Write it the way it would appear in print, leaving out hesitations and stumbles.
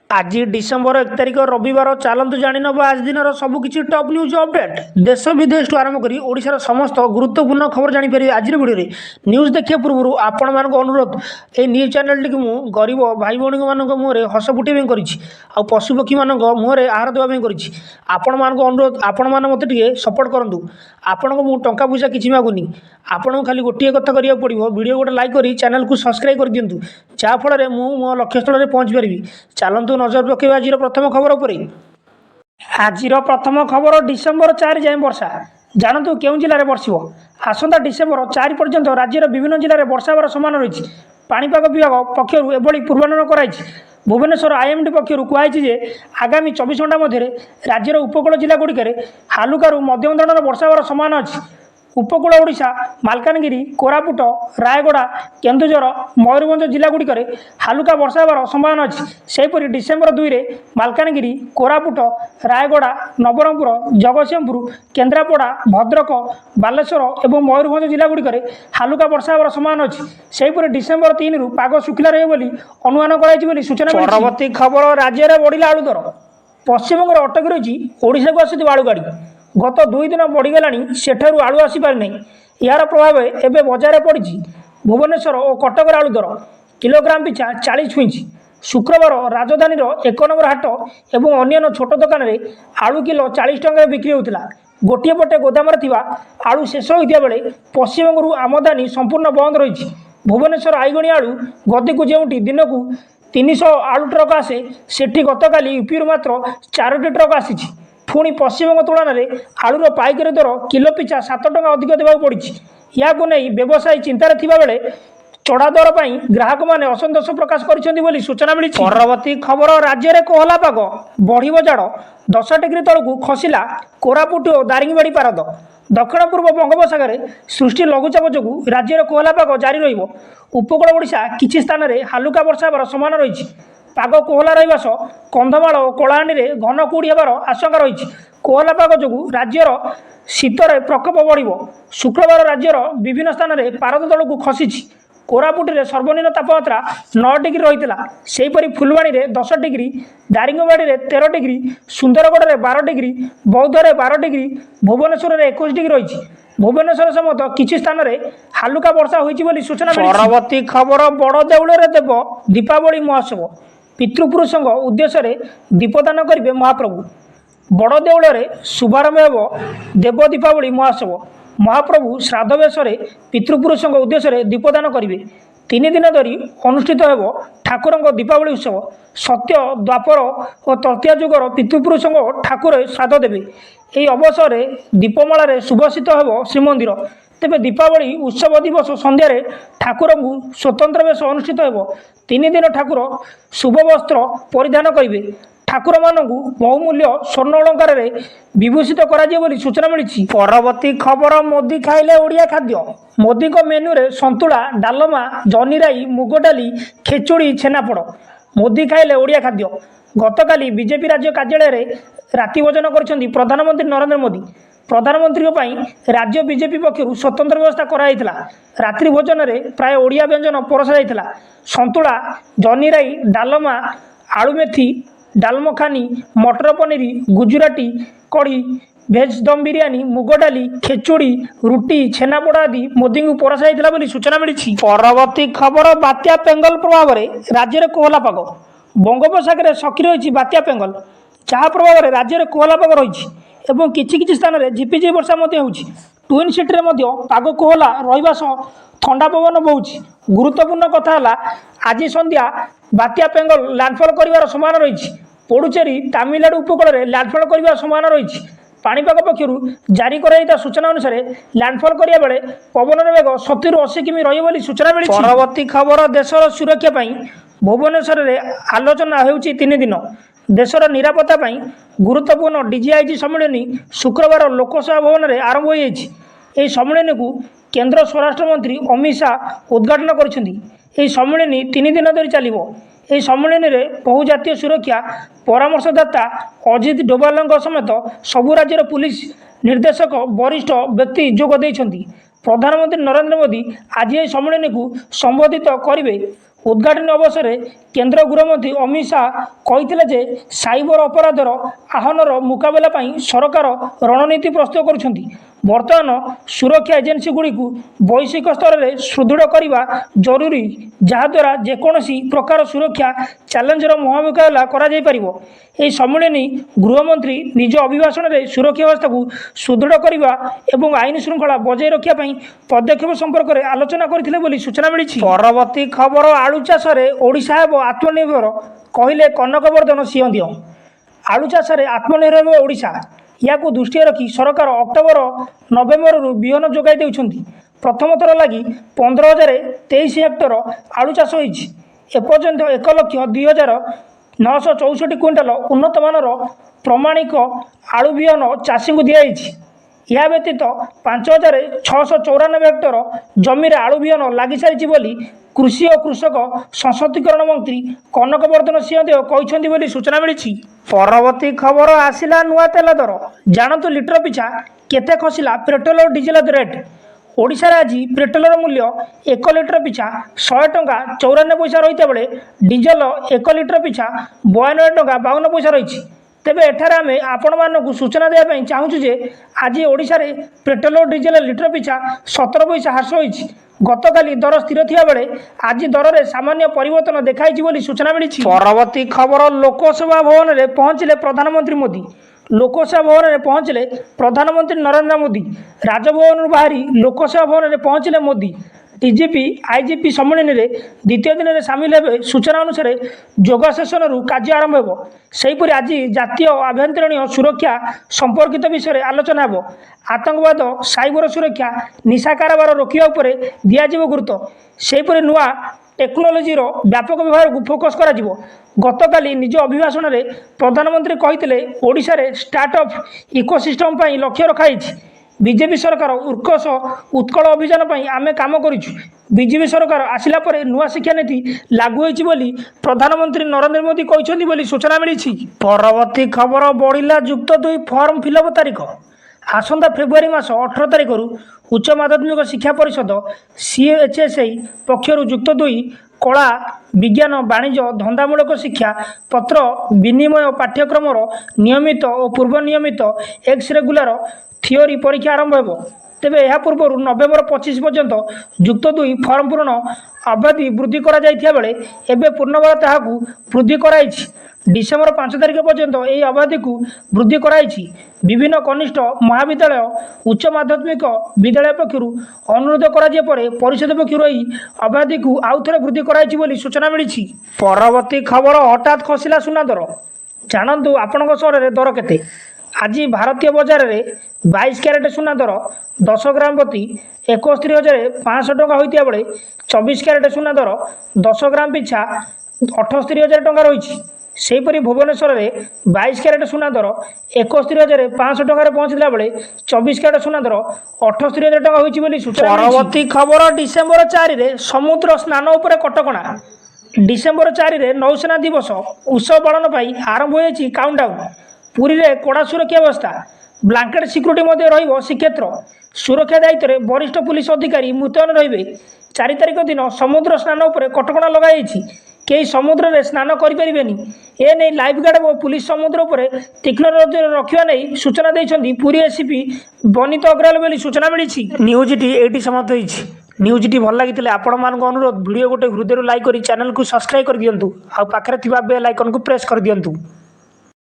आज डिसेम्बर 1 तारिख रविवार चलतु जाणव आज दिन सबकि टॉप न्यूज अपडेट देश विदेश आरंभ कर ओडिशार समस्त गुरुत्वपूर्ण खबर जापर आज वीडियो न्यूज देखा पूर्व आपण मान अनुरोध ये न्यूज चैनल टी मु गरीब भाई भौणी मान मुहर हस फुटे कर पशुपक्षी मान मुहर आहार देवाई आपण मान अनुरोध आपण मैंने मत सपोर्ट करूँ आपण को मुझे टंका पैसा किसी मागुनी आपन को खाली गोटे कथा करा पड़ो वीडियो गोटे लाइक कर चैनल को सब्सक्राइब कर दिंतु जहाँफल मो लक्ष्यस्थल में पहुँच पारि चलतु नजर पकेबा आज प्रथम खबर उपर। आज प्रथम खबर डिसेम्बर 4 जाए वर्षा जानतु क्यों जिले में बरस आसंता डिसेम्बर 4 पर्यंत राज्यर विभिन्न जिले में वर्षा होवर सम्भावना रही। पाणीपाग विभाग पक्षर एभली पूर्वानुमान कराई। भुवनेश्वर आईएमडी पक्षर कहुई आगामी 24 घंटा मध्य राज्यर उपकूल जिला गुड़िक हालुकारु मध्यम धरण वर्षा होवर सम्भावना अच्छी। उपकूल ओडिशा मालकानगिरी कोरापुट रायगड़ा केन्दुझर मयूरभंज जिला गुड़िक हालुका वर्षा होवर सम्भावना अच्छी। सेहीपरि डिसेम्बर 2 रे मालकानगिरी कोरापुट रायगड़ा नवरंगपुर जगतसिंहपुर केन्द्रापड़ा भद्रक बालेश्वर और मयूरभंज जिला गुड़िक हालुका वर्षा होवर सम्भावना अच्छी। सेहीपरि डिसेम्बर 3 रु पाग शुखिला रही अनुमान कर सूचना। परवर्ती खबर राज्य में बढ़ला आलू दर पश्चिमबंग अटकी रही ओडिशा को आसुवा आलू गाड़ी गत 2 दिन बढ़ीगला सेठार आलू आसीपारि यार प्रभाव एवं बजार पड़ी। भुवनेश्वर और कटक आलू दर किलोग्राम पिछा 40 छुई। शुक्रवार राजधानी 1 नंबर हाट और अन्य छोट दुकान में आलू किलो 40 टंका बिक्री होता। गोटे पटे गोदाम आलू शेष होता बेले पश्चिमबंग आमदानी संपूर्ण बंद रही। भुवनेश्वर आईगणी आलू गदी को जो दिन को 300 आलू ट्रक आसे सेठी गतकाली यूपी मात्र 4टी ट्रक आसी। पुणी पश्चिमबंग तुलन में आलूर पाइकारी दर किलो पिछा 7 टंका अधिक देवाक पड़ी। या व्यवसायी चिंतार थिबा बेले चढ़ा दर पर ग्राहक मैंने असंतोष प्रकाश कर सूचना मिली। परवर्ती खबर राज्य में कोहला पाग बढ़ जाड़ 10 डिग्री तलू खसला कोरापुट और दारिंगबाड़ी पारद। दक्षिण पूर्व बंगोपसागर सृष्टि लघुचाप जो राज्य में कोहला पाग जारी उपकूल ओडिशा किछि स्थान में हालुका वर्षा होवर सम्भावना रही। पाग कोहला रहा सह कंधमाल और कलाहांडी में घन कुहुड़ी होवर आशंका रही। कोहला पाग जो राज्यर शीतर प्रकोप बढ़। शुक्रवार राज्यर विभिन्न स्थान में पारद तलू खसी। कोरापुट में सर्वनिम्न तापमात्रा 9 डिग्री रही। सेहीपरि फुलवाणी में 10 डिग्री दारिंगबाड़ी में 13 डिग्री सुंदरगढ़ में 12 डिग्री बौद्ध में 12 डिग्री भुवनेश्वर में 21 डिग्री रही। भुवनेश्वर समेत किछि स्थान में हालुका वर्षा होती सूचना। परवर्ती खबर बड़ देउल देव दीपावली महोत्सव पितृपुरुष उद्देश्य दीपदान करेंगे महाप्रभु। बड़ देउल शुभारंभ हो देव दीपावली महोत्सव। महाप्रभु श्राद्ध बेश पितृपुरुष उद्देश्य दीपदान करेंगे। 3 दिन धरी अनुष्ठित हो ठाकुर दीपावली उत्सव। सत्य द्वापर और तृतीया जुगर पितृपुरुष ठाकुर श्राद्ध देवे। यही अवसर दीपमाल शुभषित हो श्रीमंदिर। तेबे दीपावली उत्सव दिवस संध्यारे ठाकुर को स्वतंत्र बेश अनुष्ठित हो। 3 दिन ठाकुर शुभ वस्त्र परिधान करेंगे। ठाकुर मानू बहुमूल्य स्वर्ण अलंकार विभूषित कर सूचना मिली। परवर्ती खबर मोदी खाइले ओडिया खाद्य मोदी मेन्यू रे संतुला डालमा जनीराई मुग डाली खेचुड़ी छेनापोड़। मोदी खाइले ओडिया खाद्य गतकाली बीजेपी राज्य कार्यालय राति भोजन कर प्रधानमंत्री नरेंद्र मोदी। प्रधानमंत्री राज्य बीजेपी पक्षर स्वतंत्र व्यवस्था कराई। रात्रि भोजन में प्राय ओडिया व्यंजन परसा जाइथिला। संतुला जनीराई डालमा आलू मेथी डालमखानी मटर पनीर गुजराती कढ़ी भेज दम बिरियानी मुग डाली खेचुड़ी रुटी छेनापोड़ा आदि मोदी को परसा जाइथिला सूचना मिली। परवर्ती खबर बात्या पेंगल प्रभाव में राज्य में कोहला पाग बंगोपसागर सक्रिय होती बात्या पेंगल जहाँ प्रभाव में राज्य में कोहला पाग रही एवं किछि स्थान में झिपिझिपि वर्षा होउछि। ट्विन सिटी में पाग कोहला रहिबा सह ठंडा पवन बहुछि। गुरुत्वपूर्ण कथा है आज संध्या बात्या पेंगल लैंडफॉल कर सम्भावना रही। पुडुचेरी तमिलनाडु उपकूल में लैंडफॉल कर सम्भावना रही। पाणीपाग पक्षर जारी कराइता सूचना अनुसार लैंडफॉल करिया बेले पवन वेग 70 ରୁ 80 किमी रही सूचना मिली। परवर्ती खबर देशर सुरक्षा भुवनेश्वर में आलोचना होउछि 3 दिन। देशर निरापत्ता गुरुत्वपूर्ण डीजीआईजी सम्मेलन शुक्रवार लोकसभा भवन में आरंभ हो सम्मेलन को केंद्र स्वराष्ट्र मंत्री अमित शाह उद्घाटन कर। सम्मेलन 3 दिन धरी चलिबो। यह सम्मेलन में बहुजातीय सुरक्षा परामर्शदाता अजित डोभाल समेत सबु राज्यर पुलिस निर्देशक वरिष्ठ व्यक्ति जोग देइछन्ति। प्रधानमंत्री नरेंद्र मोदी आज यह सम्मेलन को संबोधित करेंगे। उद्घाटन अवसर में केंद्र गृहमंत्री अमित शाह कहते जे साइबर अपराधर आह्वानर मुकाबला सरकार रणनीति प्रस्तुत कर बर्तमान सुरक्षा एजेन्सी गुड़ी वैश्विक स्तर में सुदृढ़ करने जरूरी जहाद्वारा जेकोसी प्रकार सुरक्षा चैलेंजर मुकाबला कर सम्मिलनी गृहमंत्री निज अभिभाषण में सुरक्षा व्यवस्था को सुदृढ़ करने और आईन श्रृंखला बजाय रखापी पदक्षेप संपर्क में आलोचना करते सूचना मिली। परवर्ती खबर आलू चाष ओडिशा आत्मनिर्भर कहले कनकवर्धन सिंहदेव। आलू चाष आत्मनिर्भर ओडिशा या दृष्टि रखी सरकार अक्टोबर नवेम्बर बिहन जोगाई देउछंती। प्रथम थर लगी 15,023 हेक्टर आलू चाष होईछि। एपर्यंत 1,02,964 क्विंटाल उन्नत मानर प्रमाणिक आलू बिहन चाषी को दिखाई। यह व्यतीत 5,694 हेक्टर जमी आलू बिहन लगी सारी बोली कृषि और कृषक सशक्तिकरण मंत्री कनकवर्धन सिंहदेव कहते सूचना मिली। परवर्ती खबर आसिला नुआ तेल दर जानतु लिटर पिछा केते खसिला पेट्रोल और डीजेल रेट। ओडिशा आज पेट्रोलर मूल्य 1 लिटर पिछा 100 टंका 94 पैसा रही बेले डीजेल 1 लिटर पिछा 92 टंका 52 पैसा रही। तेबे एठारे आमे आपण मानकु सूचना देबा चाहूँ जे आज ओडिशा रे पेट्रोल और डीजेल लिटर पिछा 17 पैसा ह्रास होईछि। गतकाली दर स्थिर थिया बेले आज दर में सामान्य परिवर्तन देखाई बोली सूचना मिली। परवर्ती खबर लोकसभा भवन में पहुंचले प्रधानमंत्री मोदी। लोकसभा भवन में पहुंचले प्रधानमंत्री नरेंद्र मोदी। राजभवन बाहरी लोकसभा भवन में पहुंचले मोदी। डीजीपी आईजीपी सम्मेलन में द्वितीय दिन में सामिल हे। सूचना अनुसार योग सेसन कार्य आरंभ हो। सेहीपरि आज जातीय आभ्यंतरीण सुरक्षा संपर्कित विषय आलोचना हो। आतंकवाद साइबर सुरक्षा निशा कारोबार रोकवा उपर दिज्व गुरुत्व। सेहीपरि नुआ टेक्नोलोजीर व्यापक व्यवहार को फोकस करा जिवो। गतकाली निज अभिभाषण में प्रधानमंत्री कहते ओडिशा रे स्टार्टअप इकोसिस्टम लक्ष्य रखाई। बीजेपी सरकार उत्कर्ष उत्कल अभियान आमे काम करूँ। बीजेपी सरकार आसिला परे नुआ शिक्षा नीति लागू होईछि बोली प्रधानमंत्री नरेंद्र मोदी कहछन्ती बोली सूचना मिली। परवर्ती खबर बढ़िला युक्त 2 फॉर्म फिलअप तारीख। आसंता फेब्रुआरी मास 18 तारीख उच्च माध्यमिक शिक्षा परिषद सीएचएसआई पक्षर युक्त 2 कला विज्ञान वाणिज्य धंदामूलक शिक्षा पत्र विनिमय पाठ्यक्रम नियमित और पूर्व नियमित एक्स रेगुलर थियोरी परीक्षा आरंभ हो। तेबे यह पूर्व नवेम्बर 25 पर्यंत युक्त 2 फॉर्म पूरण अवधि वृद्धि करा जायथिया बेले एबे पूर्णबल ताहाकू वृद्धि कराइछि। डिसेम्बर 5 तारीख पर्यंत यह अवधि को वृद्धि कराइछि। विभिन्न कनिष्ठ महाविद्यालय उच्च माध्यमिक विद्यालय पक्षर अनुरोध कराजिया परे परिषद पक्षर यह अवधि को आउ थे वृद्धि कराइछि बोली सूचना मिली। परवर्ती खबर हठात खसिला सुना दर। जानतु आपण सहर में दर केते। आज भारतीय बाजार में 22 क्यारेट सुना दर 10 ग्राम प्रति 61,500 टंका होता बेले 24 क्यारेट सुना दर 10 ग्राम पिछा 78,000 टंका रही। सेहीपरि भुवनेश्वर में 22 क्यारेट सुना दर 61,500 टंका पहुंचला बेले 24 क्यारेट सुना दर 78,000 टंका होती सूचना। परवर्ती खबर डिसेम्बर 4 रे समुद्र स्नान उपर कटकणा। डिसेम्बर 4 रे नौसेना दिवस उत्सव पालन आरंभ हो काउंटडाउन। पुरी रे कड़ा सुरक्षा व्यवस्था ब्लांकेट सिक्यूरीटी रहिबो। श्रीक्षेत्र सुरक्षा दायित्व में वरिष्ठ पुलिस अधिकारी मुतयन रहिबे। 4 तारिख दिन समुद्र स्नान उपर कटकणा लगाई। कई समुद्र में स्नान करें एने लाइफ गार्ड और पुलिस समुद्र उपर तीक्ष्ण नजर रखा नहीं सूचना देइछन्ती पुरी एसीपी बनित अग्रवाल बोली सूचना मिली। न्यूजटी एटी समाप्त होइछि। न्यूजटी भल लगी आपण मान अनुरोध वीडियो गोटे हृदय लाइक कर चैनल को सब्सक्राइब कर दियंतु आ पाखरे थिबा बेल आइकन को प्रेस कर दियंतु।